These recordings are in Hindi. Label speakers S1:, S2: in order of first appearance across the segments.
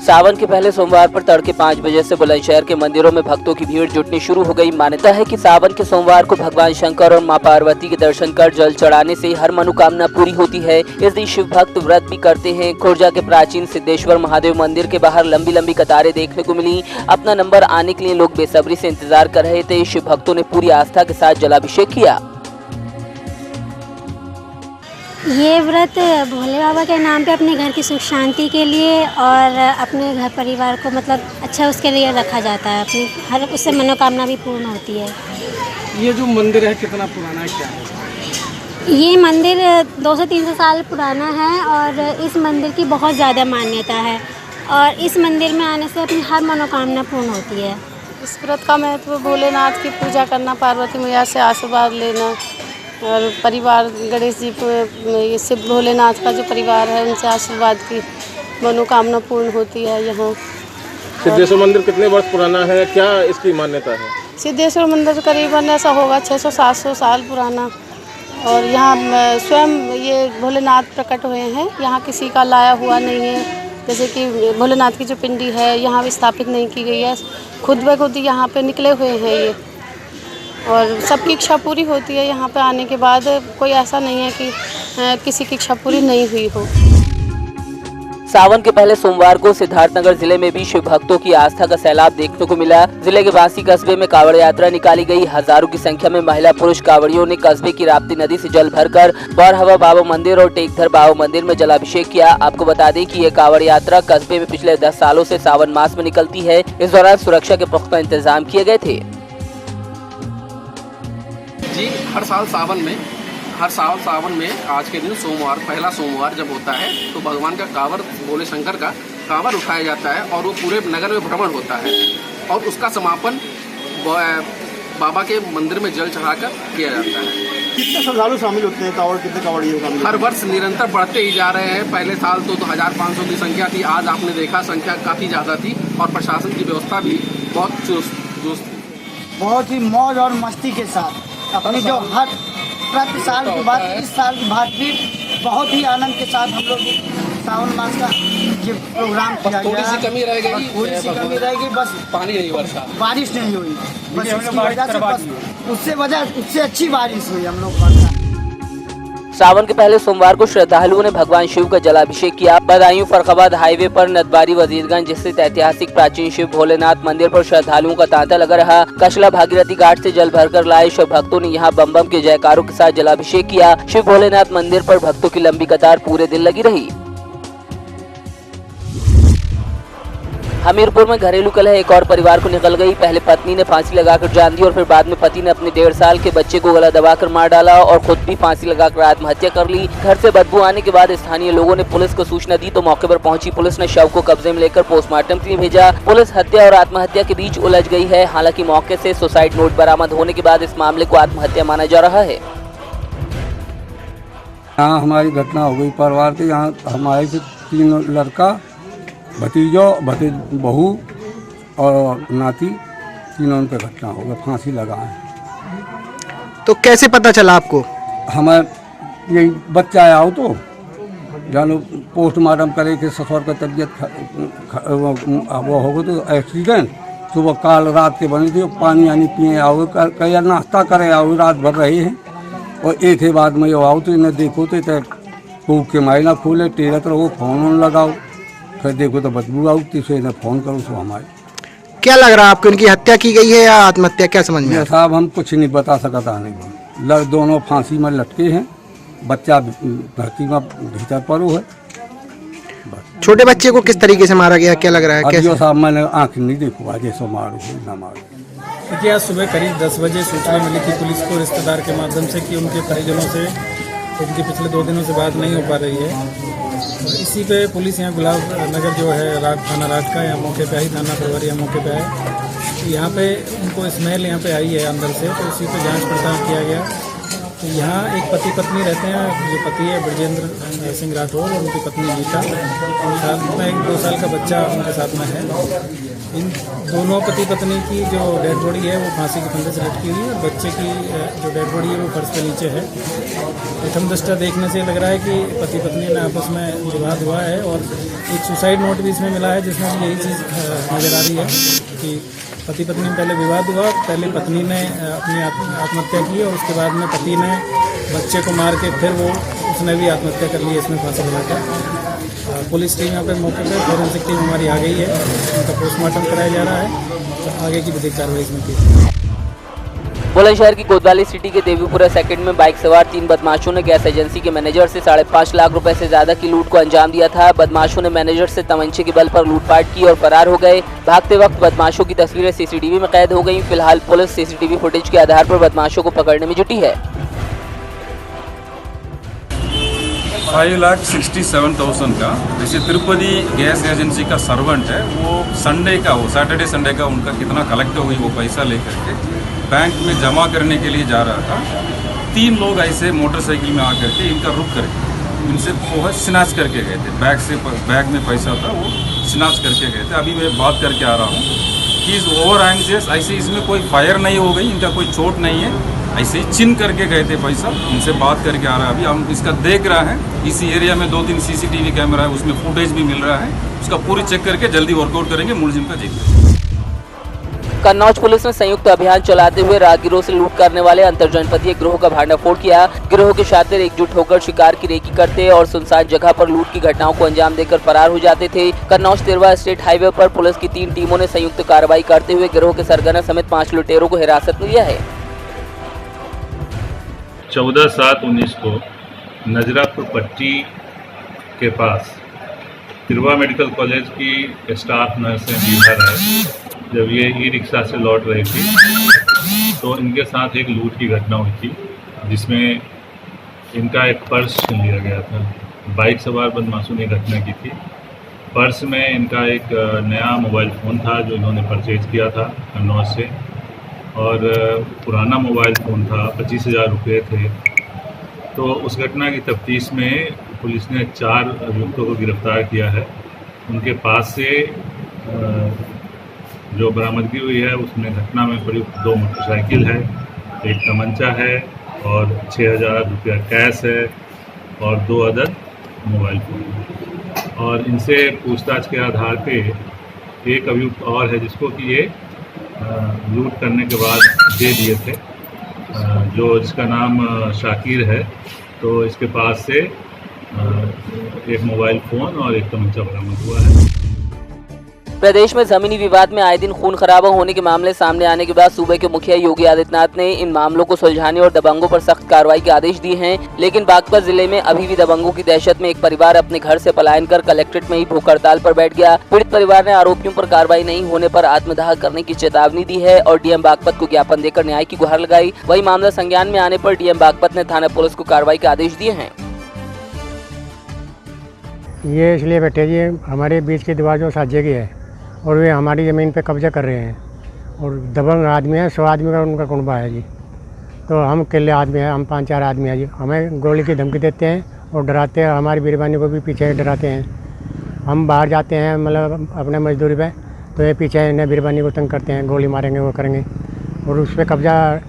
S1: सावन के पहले सोमवार पर तड़के 5 बजे से बुलंदशहर के मंदिरों में भक्तों की भीड़ जुटनी शुरू हो गई। मान्यता है कि सावन के सोमवार को भगवान शंकर और मां पार्वती के दर्शन कर जल चढ़ाने से हर मनोकामना पूरी होती है। इस दिन शिव भक्त व्रत भी करते हैं। खुर्जा के प्राचीन सिद्धेश्वर महादेव मंदिर के बाहर लंबी लंबी कतारें देखने को मिली। अपना नंबर आने के लिए लोग बेसब्री से इंतजार कर रहे थे। शिव भक्तों ने पूरी आस्था के साथ जलाभिषेक किया।
S2: ये व्रत भोले बाबा के नाम पे अपने घर की सुख शांति के लिए और अपने घर परिवार को मतलब अच्छा उसके लिए रखा जाता है। अपनी हर उससे मनोकामना भी पूर्ण होती है।
S3: ये जो मंदिर है कितना पुराना है, क्या है?
S2: ये मंदिर 200-300 साल पुराना है और इस मंदिर की बहुत ज़्यादा मान्यता है और इस मंदिर में आने से अपनी हर मनोकामना पूर्ण होती है।
S4: इस व्रत का महत्व भोलेनाथ की पूजा करना, पार्वती मैया से आशीर्वाद लेना और परिवार गणेश जी ये शिव भोलेनाथ का जो परिवार है उनसे आशीर्वाद की मनोकामना पूर्ण होती है। यहाँ
S5: सिद्धेश्वर मंदिर कितने वर्ष पुराना है, क्या इसकी मान्यता है?
S4: सिद्धेश्वर मंदिर करीबन ऐसा होगा 600-700 साल पुराना और यहाँ स्वयं ये भोलेनाथ प्रकट हुए हैं। यहाँ किसी का लाया हुआ नहीं है, जैसे कि भोलेनाथ की जो पिंडी है यहाँ स्थापित नहीं की गई है, खुद ब खुद यहाँ पे निकले हुए हैं ये और सबकी इच्छा पूरी होती है। यहाँ पे आने के बाद कोई ऐसा नहीं है कि किसी की इच्छा पूरी नहीं हुई हो।
S1: सावन के पहले सोमवार को सिद्धार्थनगर जिले में भी शिव भक्तों की आस्था का सैलाब देखने को मिला। जिले के बासी कस्बे में कांवड़ यात्रा निकाली गई। हजारों की संख्या में महिला पुरुष कांवड़ियों ने कस्बे की राप्ती नदी से जल भरकर बौरहवा बाबा मंदिर और टेकधर बाबा मंदिर में जलाभिषेक किया। आपको बता दें कि ये कांवड़ यात्रा कस्बे में पिछले 10 सालों से सावन मास में निकलती है। इस दौरान सुरक्षा के पुख्ता इंतजाम किए गए थे।
S3: जी हर साल सावन में आज के दिन सोमवार, पहला सोमवार जब होता है तो भगवान का कांवर, भोले शंकर का कांवर उठाया जाता है और वो पूरे नगर में भ्रमण होता है और उसका समापन बाबा के मंदिर में जल चढ़ाकर किया जाता है।
S6: कितने श्रद्धालु शामिल होते हैं? कांवड़ कितने कांवड़िए शामिल?
S3: हर वर्ष निरंतर बढ़ते ही जा रहे हैं। पहले साल तो 1500 की संख्या थी, आज आपने देखा संख्या काफ़ी ज़्यादा थी और प्रशासन की व्यवस्था भी बहुत चुस्त थी।
S6: बहुत ही मौज और मस्ती के साथ अपनी जो हर प्रति साल की बात, इस साल की बात भी बहुत ही आनंद के साथ हम लोग सावन मास का ये प्रोग्राम किया गया।
S3: थोड़ी सी कमी रह गई,
S6: थोड़ी सी कमी रहेगी, बस
S3: पानी नहीं वर्षा,
S6: बारिश नहीं हुई, बस इसकी वजह से बस उससे अच्छी बारिश हुई हम लोग।
S1: सावन के पहले सोमवार को श्रद्धालुओं ने भगवान शिव का जलाभिषेक किया। बदायूं फर्रुखाबाद हाईवे पर नदबारी वजीरगंज स्थित ऐतिहासिक प्राचीन शिव भोलेनाथ मंदिर पर श्रद्धालुओं का तांता लगा रहा। कचला भागीरथी घाट से जल भरकर लाए शिव भक्तों ने यहां बम बम के जयकारों के साथ जलाभिषेक किया। शिव भोलेनाथ मंदिर पर भक्तों की लंबी कतार पूरे दिन लगी रही। हमीरपुर में घरेलू कलह एक और परिवार को निकल गई। पहले पत्नी ने फांसी लगाकर जान दी और फिर बाद में पति ने अपने 1.5 साल के बच्चे को गला दबाकर मार डाला और खुद भी फांसी लगाकर आत्महत्या कर ली। घर से बदबू आने के बाद स्थानीय लोगों ने पुलिस को सूचना दी तो मौके पर पहुंची पुलिस ने शव को कब्जे में लेकर पोस्टमार्टम के लिए भेजा। पुलिस हत्या और आत्महत्या के बीच उलझ गई है। हालांकि मौके से सुसाइड नोट बरामद होने के बाद इस मामले को आत्महत्या माना जा रहा है।
S7: यहाँ हमारी घटना हो गई परिवार के। यहाँ हमारे 3 लड़का, भतीजो, बहू और नाती, तीनों पे घटना हो गई, फांसी लगा है।
S8: तो कैसे पता चला आपको?
S7: हमारे यही बच्चा आया हो तो जानो पोस्टमार्टम करे कि ससुर का तबीयत वो हो गई तो एक्सीडेंट सुबह काल रात के बनी थी। पानी आनी पिए आओ, कई नाश्ता करे आओ, रात भर रहे हैं और एक ही बाद में आओ तो इन्हें देखो तो कूक के मायना खोले टेरत रहो, फोन लगाओ, फिर देखो तो बदबू आओ, तीसरे ने फोन करो तो हमारे।
S8: क्या लग रहा है आपको, इनकी हत्या की गई है या आत्महत्या, क्या समझ में?
S7: साहब हम कुछ नहीं बता सकता नहीं। दोनों फांसी में लटके हैं, बच्चा धरती में भीतर पड़ो है।
S8: छोटे बच्चे को किस तरीके से मारा गया, क्या लग रहा है?
S7: कैसे साहब मैंने आँख नहीं देखो आज ऐसा मारो ना मारो।
S9: देखिए आज सुबह करीब 10 बजे सूचना मिली थी पुलिस को रिश्तेदार के माध्यम से कि उनके परिजनों से उनके पिछले 2 दिनों से बात नहीं हो पा रही है। और इसी पे पुलिस यहाँ गुलाब नगर जो है थाना राज का, यहाँ मौके पे आई, थाना प्रभारी यहाँ मौके पे आए। तो यहाँ पे उनको स्मेल यहाँ पे आई है अंदर से, तो इसी पे जांच पड़ताल किया गया तो यहाँ एक पति पत्नी रहते हैं, जो पति है ब्रजेंद्र सिंह राठौर और उनकी पत्नी गीता, साथ में एक 2 साल का बच्चा उनके साथ में है। इन दोनों पति पत्नी की जो डेड बॉडी है वो फांसी के फंदे से लटकी हुई है और बच्चे की जो डेड बॉडी है वो फर्श के नीचे है। प्रथम दृष्टया देखने से लग रहा है कि पति पत्नी ने आपस में विवाद हुआ है और एक सुसाइड नोट भी इसमें मिला है, जिसमें यही चीज़ नज़र आ रही है कि पति पत्नी में पहले विवाद हुआ, पहले पत्नी ने अपनी आत्महत्या की और उसके बाद में पति ने बच्चे को मार के फिर उसने भी आत्महत्या कर ली, इसमें फांसी लगाकर। पुलिस टीम यहाँ पे मौके पर, फॉरेंसिक टीम हमारी आ गई है, उनका पोस्टमार्टम कराया जा रहा है, तो आगे की विधिक कार्रवाई इसमें की।
S1: बुलंदशहर की कोतवाली सिटी के देवीपुरा सेकंड में बाइक सवार 3 बदमाशों ने गैस एजेंसी के मैनेजर से 5.5 लाख रुपए से ज्यादा की लूट को अंजाम दिया था। बदमाशों ने मैनेजर से तमंचे के बल पर लूटपाट की और फरार हो गए। भागते वक्त बदमाशों की तस्वीरें सीसीटीवी में कैद हो गई। फिलहाल पुलिस सीसीटीवी फुटेज के आधार पर बदमाशों को पकड़ने में जुटी है।
S10: 5,67,000 का, जैसे तिरुपति गैस एजेंसी का सर्वेंट है, वो संडे का, वो सैटरडे संडे का उनका कितना कलेक्ट हुई वो पैसा लेकर के बैंक में जमा करने के लिए जा रहा था। 3 लोग ऐसे मोटरसाइकिल में आकर के इनका रुक करके इनसे वो स्नैच करके गए थे। बैग में पैसा था वो स्नैच करके गए थे। अभी मैं बात करके आ रहा हूँ कि इस ओवर एंग्जियस, ऐसे इसमें कोई फायर नहीं हो गई, इनका कोई चोट नहीं है, ऐसे ही चिन करके गए थे पैसा। इनसे बात करके आ रहा है, अभी हम इसका देख रहा है। इसी एरिया में 2-3 सीसीटीवी कैमरा है, उसमें फुटेज भी मिल रहा है, उसका पूरी चेक करके जल्दी वर्कआउट करेंगे, मुलजिम का जिक्र।
S1: कन्नौज पुलिस ने संयुक्त अभियान चलाते हुए राहगीरों से लूट करने वाले अंतरजनपदीय गिरोह का भांडाफोड़ किया। गिरोह के शातिर एकजुट होकर शिकार की रेकी करते और सुनसान जगह पर लूट की घटनाओं को अंजाम देकर फरार हो जाते थे। कन्नौज तिरवा स्टेट हाईवे पर पुलिस की 3 टीमों ने संयुक्त कार्रवाई करते हुए गिरोह के सरगना समेत 5 लुटेरों को हिरासत में लिया है।
S11: 14/7/19 को नजरापुर पट्टी के पास तिरवा मेडिकल कॉलेज की स्टाफ नर्सें बिहार है, जब ये ई-रिक्शा से लौट रही थी तो इनके साथ एक लूट की घटना हुई थी, जिसमें इनका एक पर्स छीन लिया गया था। बाइक सवार बदमाशों ने घटना की थी। पर्स में इनका एक नया मोबाइल फ़ोन था जो इन्होंने परचेज किया था कन्नौज से, और पुराना मोबाइल फ़ोन था, 25,000 रुपये थे। तो उस घटना की तफ्तीश में पुलिस ने 4 अभियुक्तों को गिरफ्तार किया है। उनके पास से जो बरामदगी हुई है उसमें घटना में प्रयुक्त 2 मोटरसाइकिल है, एक तमंचा है और 6,000 रुपया कैश है और 2 अदद मोबाइल फ़ोन। और इनसे पूछताछ के आधार पे एक अभियुक्त और है जिसको कि ये लूट करने के बाद दे दिए थे, जिसका नाम शाकिर है। तो इसके पास से एक मोबाइल फ़ोन और एक तमंचा बरामद हुआ है।
S1: प्रदेश में जमीनी विवाद में आए दिन खून खराबा होने के मामले सामने आने के बाद सूबे के मुखिया योगी आदित्यनाथ ने इन मामलों को सुलझाने और दबंगों पर सख्त कार्रवाई के आदेश दिए हैं। लेकिन बागपत जिले में अभी भी दबंगों की दहशत में एक परिवार अपने घर से पलायन कर कलेक्ट्रेट में ही भूख हड़ताल पर बैठ गया। पीड़ित परिवार ने आरोपियों पर कार्रवाई नहीं होने पर आत्मदाह करने की चेतावनी दी है और डीएम बागपत को ज्ञापन देकर न्याय की गुहार लगाई। वही मामला संज्ञान में आने पर डीएम बागपत ने थाना पुलिस को कार्रवाई के आदेश दिए हैं।
S12: ये इसलिए बैठे जी, हमारे बीच की दीवार जो साझे की है और वे हमारी ज़मीन पे कब्जा कर रहे हैं और दबंग आदमी है, 100 आदमी का उनका कुनबा है जी। तो हम अकेले आदमी हैं, हम 5-4 आदमी हैं जी। हमें गोली की धमकी देते हैं और डराते हैं, हमारी बीरबानी को भी पीछे डराते हैं। हम बाहर जाते हैं मतलब अपने मजदूरी पे, तो ये पीछे इन्हें बीरबानी को तंग करते हैं, गोली मारेंगे वो करेंगे और उस पर कब्जा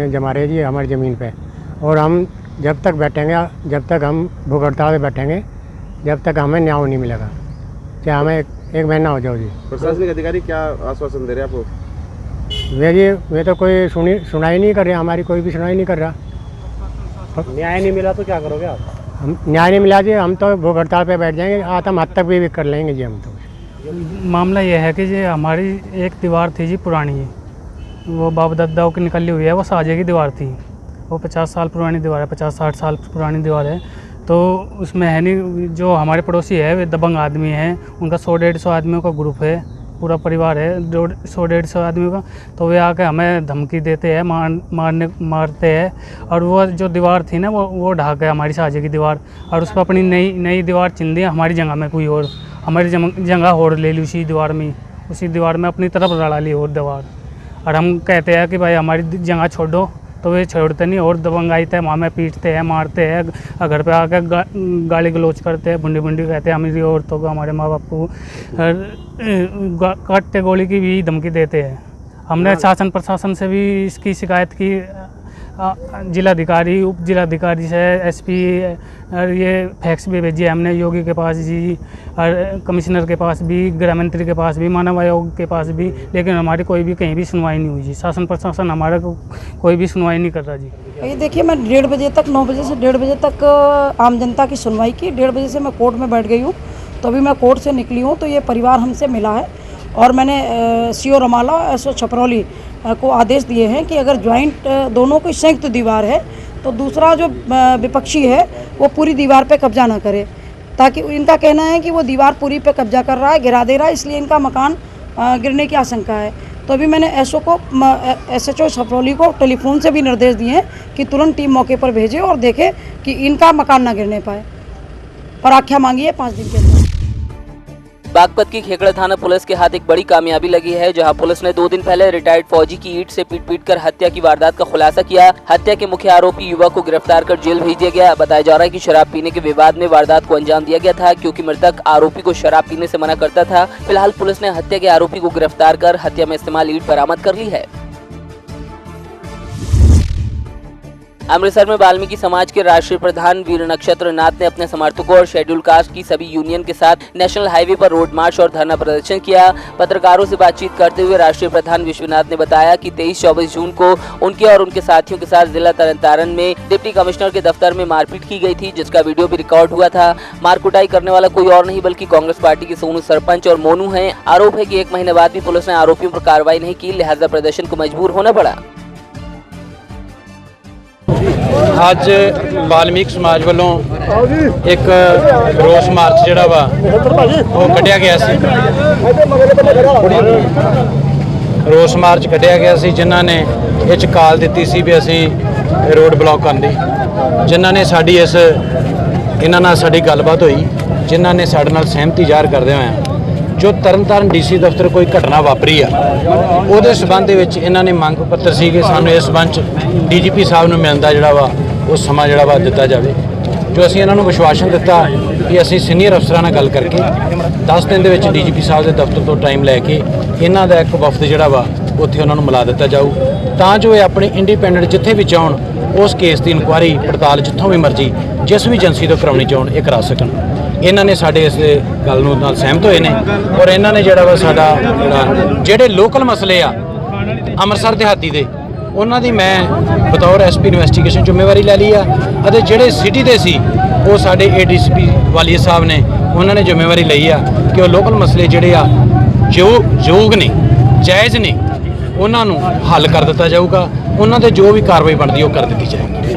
S12: जमा रहे जी हमारी ज़मीन पर। और हम जब तक बैठेंगे, जब तक हम भूख हड़ताल पे बैठेंगे, जब तक हमें न्याय नहीं मिलेगा, चाहे हमें 1 महीना हो जाओ जी।
S5: प्रशासनिक अधिकारी क्या आश्वासन दे रहे हैं आपको?
S12: वे तो कोई सुनाई नहीं कर रहे, हमारी कोई भी सुनाई नहीं कर रहा।
S5: न्याय नहीं मिला तो क्या करोगे आप?
S12: हम न्याय नहीं मिला जी, हम तो भूख हड़ताल पे बैठ जाएंगे, आत्महत्या भी कर लेंगे जी हम तो।
S13: मामला ये है कि जी हमारी एक दीवार थी जी पुरानी, वो बाप दादाओं की निकली हुई है, वो साझे की दीवार थी। वो 50 साल पुरानी दीवार है, 50-60 साल पुरानी दीवार है। तो उसमें है नहीं, जो हमारे पड़ोसी है वे दबंग आदमी हैं, उनका 100-150 आदमियों का ग्रुप है, पूरा परिवार है 100-150 आदमियों का। तो वे आके हमें धमकी देते हैं, मारते हैं। और वो जो दीवार थी ना वो ढाक है हमारी साझे की दीवार, और उस पर अपनी नई दीवार चिन दी हमारी जगह में, कोई और हमारी जगह और ले ली उसी दीवार में अपनी तरफ लड़ा ली और दीवार। और हम कहते हैं कि भाई हमारी जगह छोड़ो, तो वे छोड़ते नहीं और दबंगाईते हैं, वहाँ में पीटते हैं, मारते हैं, घर पे आकर गाली गलौज करते हैं, बुंडी बुंडी कहते हैं हमारी औरतों को, हमारे माँ बाप को काटते गोली की भी धमकी देते हैं। हमने शासन प्रशासन से भी इसकी शिकायत की, जिलाधिकारी, उप जिलाधिकारी से, एसपी, और ये फैक्स भी भेजी है हमने योगी के पास जी, और कमिश्नर के पास भी, गृह मंत्री के पास भी, मानव आयोग के पास भी, लेकिन हमारी कोई भी कहीं भी सुनवाई नहीं हुई जी। शासन प्रशासन हमारा कोई भी सुनवाई नहीं कर रहा जी।
S14: ये देखिए, मैं 1:30 बजे तक, 9 बजे से 1:30 बजे तक आम जनता की सुनवाई की। 1:30 बजे से मैं कोर्ट में बैठ गई हूँ, तो अभी मैं कोर्ट से निकली हूँ तो ये परिवार हमसे मिला है और मैंने CO रमाला, SO छपरौली को आदेश दिए हैं कि अगर ज्वाइंट दोनों की संयुक्त दीवार है तो दूसरा जो विपक्षी है वो पूरी दीवार पे कब्जा ना करे, ताकि इनका कहना है कि वो दीवार पूरी पे कब्जा कर रहा है, गिरा दे रहा है, इसलिए इनका मकान गिरने की आशंका है। तो अभी मैंने SHO छपरौली को टेलीफोन से भी निर्देश दिए हैं कि तुरंत टीम मौके पर भेजे और देखे कि इनका मकान ना गिरने पाए, और आख्या मांगी है 5 दिन के अंदर।
S1: बागपत की खेकड़ा थाना पुलिस के हाथ एक बड़ी कामयाबी लगी है, जहां पुलिस ने 2 दिन पहले रिटायर्ड फौजी की ईंट से पीट कर हत्या की वारदात का खुलासा किया। हत्या के मुख्य आरोपी युवक को गिरफ्तार कर जेल भेज दिया गया। बताया जा रहा है कि शराब पीने के विवाद में वारदात को अंजाम दिया गया था, क्योंकि मृतक आरोपी को शराब पीने से मना करता था। फिलहाल पुलिस ने हत्या के आरोपी को गिरफ्तार कर हत्या में इस्तेमाल ईंट बरामद कर ली है। अमृतसर में वाल्मीकि समाज के राष्ट्रीय प्रधान वीर नक्षत्र नाथ ने अपने समर्थकों और शेड्यूल कास्ट की सभी यूनियन के साथ नेशनल हाईवे पर रोड मार्च और धरना प्रदर्शन किया। पत्रकारों से बातचीत करते हुए राष्ट्रीय प्रधान विश्वनाथ ने बताया कि 23-24 जून को उनके और उनके साथियों के साथ जिला तरन में डिप्टी कमिश्नर के दफ्तर में मारपीट की गई थी, जिसका वीडियो भी रिकॉर्ड हुआ था। मारकुटाई करने वाला कोई और नहीं बल्कि कांग्रेस पार्टी के सोनू सरपंच और मोनू है। आरोप है कि 1 महीने बाद भी पुलिस ने आरोपियों पर कार्रवाई नहीं की, लिहाजा प्रदर्शन को मजबूर होना पड़ा।
S15: ਅੱਜ ਵਾਲਮੀਕ ਸਮਾਜ ਵੱਲੋਂ ਇੱਕ ਰੋਸ ਮਾਰਚ ਜਿਹੜਾ ਵਾ ਉਹ ਕੱਢਿਆ ਗਿਆ ਸੀ। ਰੋਸ ਮਾਰਚ ਕੱਢਿਆ ਗਿਆ ਸੀ ਜਿਨ੍ਹਾਂ ਨੇ ਇਹ 'ਚ ਕਾਲ ਦਿੱਤੀ ਸੀ ਵੀ ਅਸੀਂ ਰੋਡ ਬਲੌਕ ਕਰਨ ਦੀ, ਜਿਨ੍ਹਾਂ ਨੇ ਸਾਡੀ ਇਹਨਾਂ ਨਾਲ ਸਾਡੀ ਗੱਲਬਾਤ ਹੋਈ, ਜਿਨ੍ਹਾਂ ਨੇ ਸਾਡੇ ਨਾਲ ਸਹਿਮਤੀ ਜ਼ਾਹਰ ਕਰਦੇ ਹੋਏ ਜੋ ਤਰਨਤਾਰਨ DC ਦਫ਼ਤਰ ਕੋਈ ਘਟਨਾ ਵਾਪਰੀ ਆ ਉਹਦੇ ਸਬੰਧ ਦੇ ਵਿੱਚ ਇਹਨਾਂ ਨੇ ਮੰਗ ਪੱਤਰ ਸੀ ਕਿ ਸਾਨੂੰ ਇਸ ਸਬੰਧ 'ਚ DGP ਸਾਹਿਬ ਨੂੰ ਮਿਲਦਾ ਜਿਹੜਾ ਵਾ ਉਹ ਸਮਾਂ ਜਿਹੜਾ ਵਾ ਦਿੱਤਾ ਜਾਵੇ। ਜੋ ਅਸੀਂ ਇਹਨਾਂ ਨੂੰ ਵਿਸ਼ਵਾਸਨ ਦਿੱਤਾ ਕਿ ਅਸੀਂ ਸੀਨੀਅਰ ਅਫਸਰਾਂ ਨਾਲ ਗੱਲ ਕਰਕੇ 10 ਦਿਨ ਦੇ ਵਿੱਚ DGP ਸਾਹਿਬ ਦੇ ਦਫ਼ਤਰ ਤੋਂ ਟਾਈਮ ਲੈ ਕੇ ਇਹਨਾਂ ਦਾ ਇੱਕ ਵਫਦ ਜਿਹੜਾ ਵਾ ਉੱਥੇ ਉਹਨਾਂ ਨੂੰ ਮਿਲਾ ਦਿੱਤਾ ਜਾਊ, ਤਾਂ ਜੋ ਇਹ ਆਪਣੀ ਇੰਡੀਪੈਂਡੈਂਟ ਜਿੱਥੇ ਵੀ ਚਾਹਣ ਉਸ ਕੇਸ ਦੀ ਇਨਕੁਆਇਰੀ ਪੜਤਾਲ ਜਿੱਥੋਂ ਵੀ ਮਰਜ਼ੀ ਜਿਸ ਵੀ ਏਜੰਸੀ ਤੋਂ ਕਰਾਉਣੀ ਚਾਹਣ ਇਹ ਕਰਾ ਸਕਣ। ਇਹਨਾਂ ਨੇ ਸਾਡੇ ਇਸ ਗੱਲ ਨੂੰ ਨਾਲ ਸਹਿਮਤ ਹੋਏ ਨੇ ਔਰ ਇਹਨਾਂ ਨੇ ਜਿਹੜਾ ਵਾ ਸਾਡਾ ਜਿਹੜੇ ਲੋਕਲ ਮਸਲੇ ਆ ਅੰਮ੍ਰਿਤਸਰ ਦਿਹਾਤੀ ਦੇ ਉਹਨਾਂ ਦੀ ਮੈਂ ਬਤੌਰ SP ਇਨਵੈਸਟੀਗੇਸ਼ਨ ਜ਼ਿੰਮੇਵਾਰੀ ਲੈ ਲਈ ਆ, ਅਤੇ ਜਿਹੜੇ ਸਿਟੀ ਦੇ ਸੀ ਉਹ ਸਾਡੇ ADCP ਵਾਲੀਆ ਸਾਹਿਬ ਨੇ ਉਹਨਾਂ ਨੇ ਜ਼ਿੰਮੇਵਾਰੀ ਲਈ ਆ ਕਿ ਉਹ ਲੋਕਲ ਮਸਲੇ ਜਿਹੜੇ ਆ ਯੋਗ ਨੇ, ਜਾਇਜ਼ ਨੇ, ਉਹਨਾਂ ਨੂੰ ਹੱਲ ਕਰ ਦਿੱਤਾ ਜਾਊਗਾ। ਉਹਨਾਂ ਤੇ ਜੋ ਵੀ ਕਾਰਵਾਈ ਬਣਦੀ ਉਹ ਕਰ ਦਿੱਤੀ ਜਾਏਗੀ।